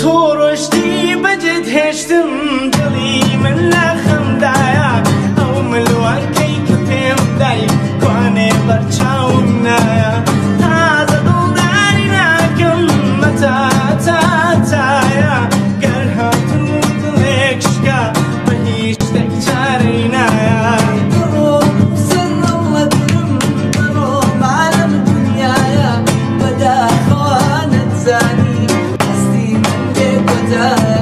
تۆڕۆشتی بەجێت هێشتم دڵی من لە خەمدایە ئەو ملوانکەی کە پێم دای کوانێ بەرچاوم نایە تازە دڵداری ناکەم مەتاتایە گەر هاتوو دڵێک شکا بە هیچ شتێک چارەی نایە زاني هستي من بيك وتاي